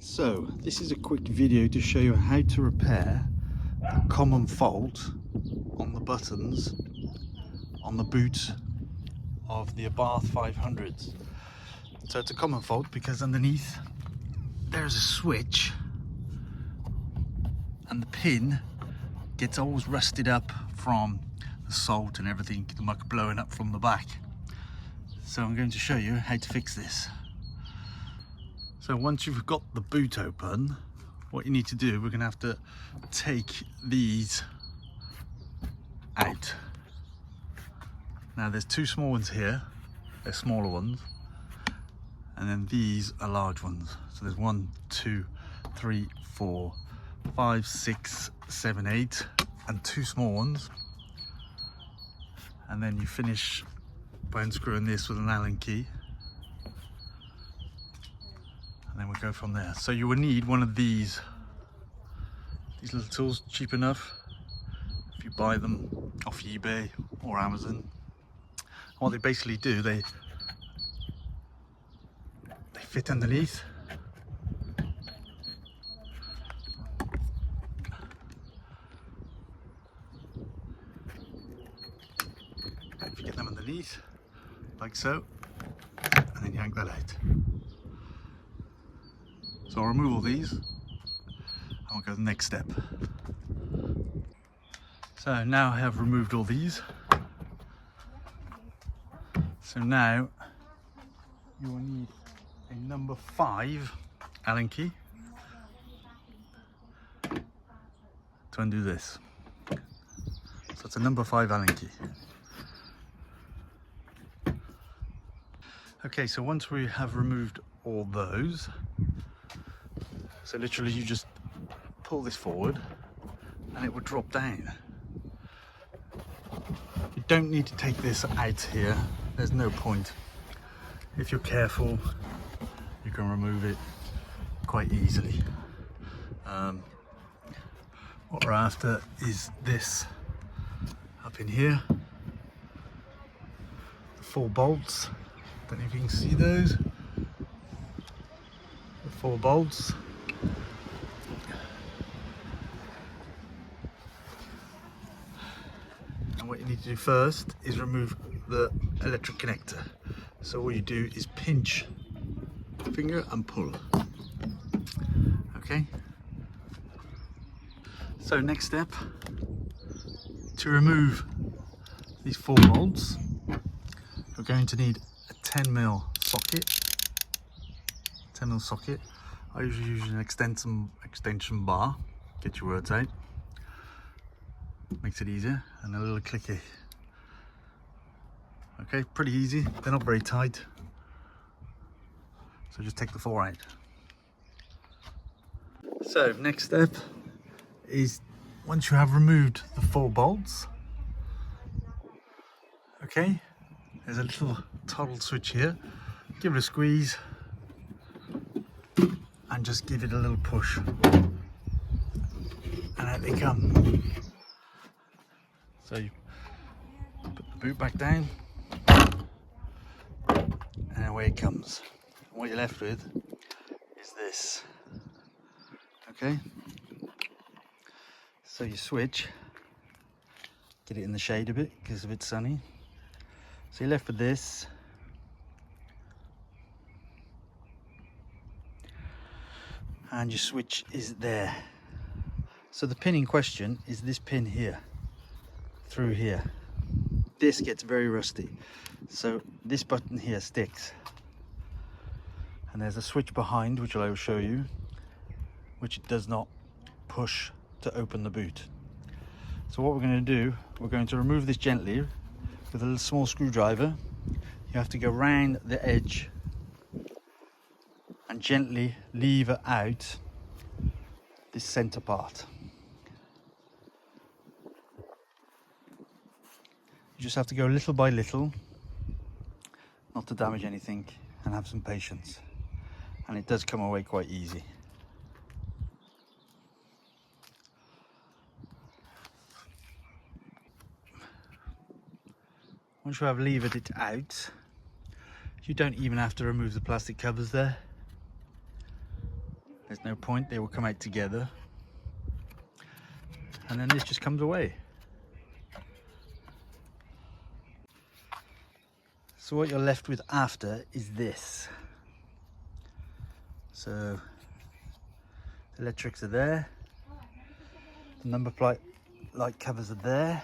So this is a quick video to show you how to repair the common fault on the buttons on the boot of the Abarth 500s. So it's a common fault because underneath there's a switch and the pin gets always rusted up from the salt and everything, the muck blowing up from the back. So I'm going to show you how to fix this. So once you've got the boot open, what you need to do, we're going to have to take these out. Now there's two small ones here, they're smaller ones, and then these are large ones. So there's 1, 2, 3, 4, 5, 6, 7, 8, and two small ones. And then you finish by unscrewing this with an Allen key. And then we go from there. So you will need one of these little tools, cheap enough if you buy them off eBay or Amazon. And what they basically do, they fit underneath. If you get them underneath, like so, and then yank that out. So I'll remove all these and we'll go to the next step. So now I have removed all these. So now you will need a number 5 Allen key to undo this. So it's a number 5 Allen key. Okay, so once we have removed all those, so literally you just pull this forward and it will drop down. You don't need to take this out here, there's no point. If you're careful, you can remove it quite easily. What we're after is this up in here, the 4 bolts. Don't know if you can see those, the 4 bolts. And what you need to do first is remove the electric connector. So all you do is pinch the finger and pull. Okay. So next step, to remove these 4 bolts, we're going to need a 10mm socket. 10mm socket. I usually use an extension bar. Get your words out. Makes it easier, and a little clicky. Okay, pretty easy. They're not very tight. So just take the 4 out. So next step is, once you have removed the 4 bolts, okay, there's a little toggle switch here. Give it a squeeze and just give it a little push, and out they come. So you put the boot back down and away it comes. And what you're left with is this. Okay, so you switch, get it in the shade a bit because it's sunny. So you're left with this. And your switch is there. So the pin in question is this pin here, through here. This gets very rusty. So this button here sticks. And there's a switch behind, which I will show you, which it does not push to open the boot. So what we're going to do, we're going to remove this gently with a little small screwdriver. You have to go round the edge and gently lever out this center part. You just have to go little by little, not to damage anything, and have some patience. And it does come away quite easy. Once you have levered it out, you don't even have to remove the plastic covers there. There's no point, they will come out together. And then this just comes away. So what you're left with after is this. So the electrics are there, the number plate light covers are there,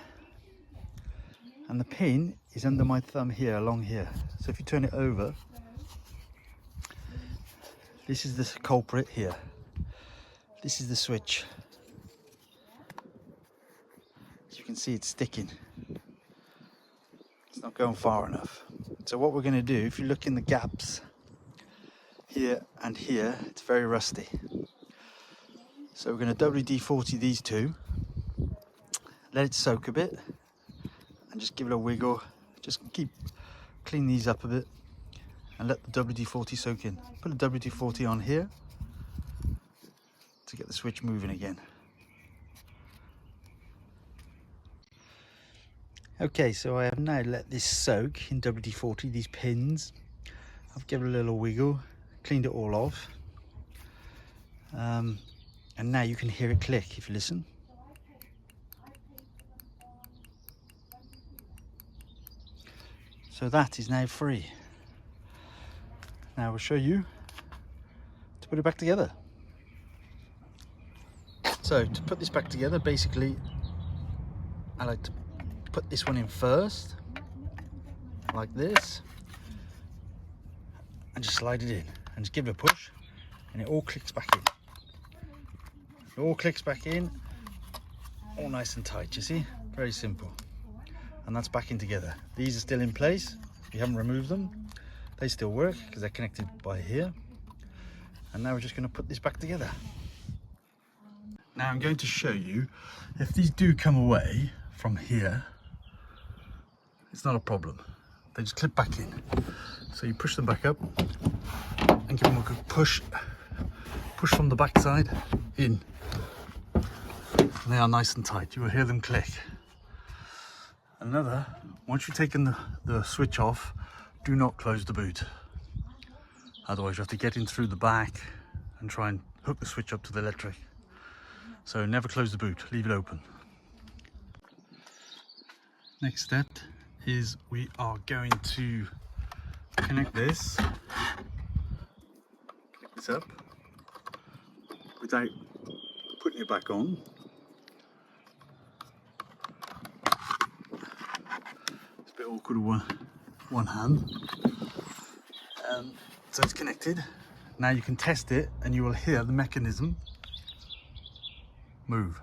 and the pin is under my thumb here, along here. So if you turn it over, this is the culprit here. This is the switch. As you can see, it's sticking. It's not going far enough. So what we're going to do, if you look in the gaps here and here, it's very rusty. So we're going to WD-40 these two, let it soak a bit, and just give it a wiggle. Just clean these up a bit and let the WD-40 soak in. Put the WD-40 on here to get the switch moving again. Okay, so I have now let this soak in WD-40, these pins. I've given it a little wiggle, cleaned it all off. And now you can hear it click if you listen. So that is now free. Now I'll show you to put it back together. So to put this back together, basically, I like to put this one in first, like this, and just slide it in, and just give it a push, and it all clicks back in. It all clicks back in, all nice and tight, you see? Very simple. And that's back in together. These are still in place, we haven't removed them. They still work, because they're connected by here. And now we're just going to put this back together. Now I'm going to show you, if these do come away from here, it's not a problem. They just clip back in. So you push them back up and give them a good push. Push from the back side in. And they are nice and tight. You will hear them click. Another, once you've taken the switch off, do not close the boot. Otherwise you have to get in through the back and try and hook the switch up to the electric. So never close the boot, leave it open. Next step is we are going to connect this up without putting it back on. It's a bit awkward with one hand. So it's connected. Now you can test it and you will hear the mechanism move.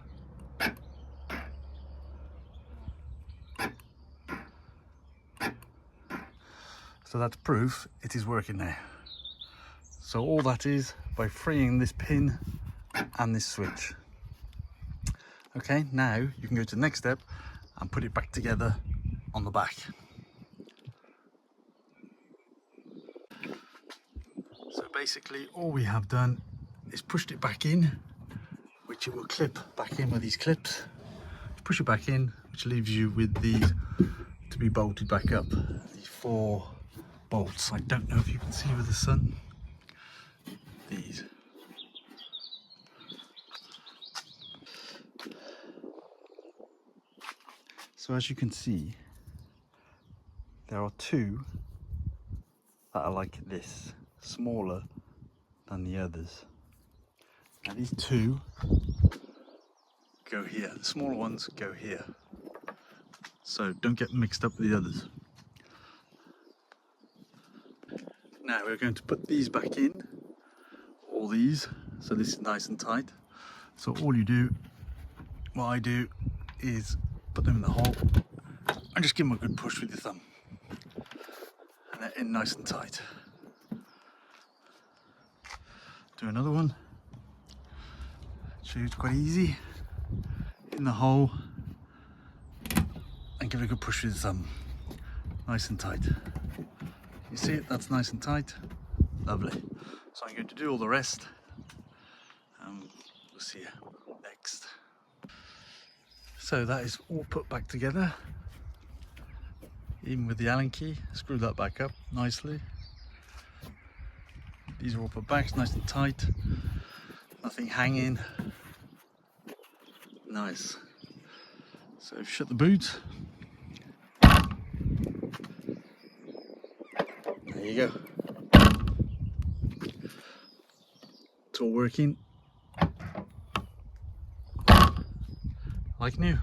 So that's proof it is working now. So all that is by freeing this pin and this switch. Okay, now you can go to the next step and put it back together on the back. So basically all we have done is pushed it back in, which it will clip back in with these clips. Push it back in, which leaves you with these to be bolted back up. These 4 bolts. I don't know if you can see with the sun. These. So as you can see, there are 2 that are like this, smaller than the others. Now these 2 go here, the smaller ones go here. So don't get mixed up with the others. Now we're going to put these back in, all these, so this is nice and tight. So all you do, what I do, is put them in the hole and just give them a good push with your thumb. And they're in nice and tight. Do another one. Show you it's quite easy. In the hole and give it a good push with your thumb. Nice and tight. You see it? That's nice and tight. Lovely. So I'm going to do all the rest. We'll see you next. So that is all put back together. Even with the Allen key, screw that back up nicely. These are all put back, it's nice and tight. nothing hanging. Nice. So shut the boot. There you go. It's all working like new.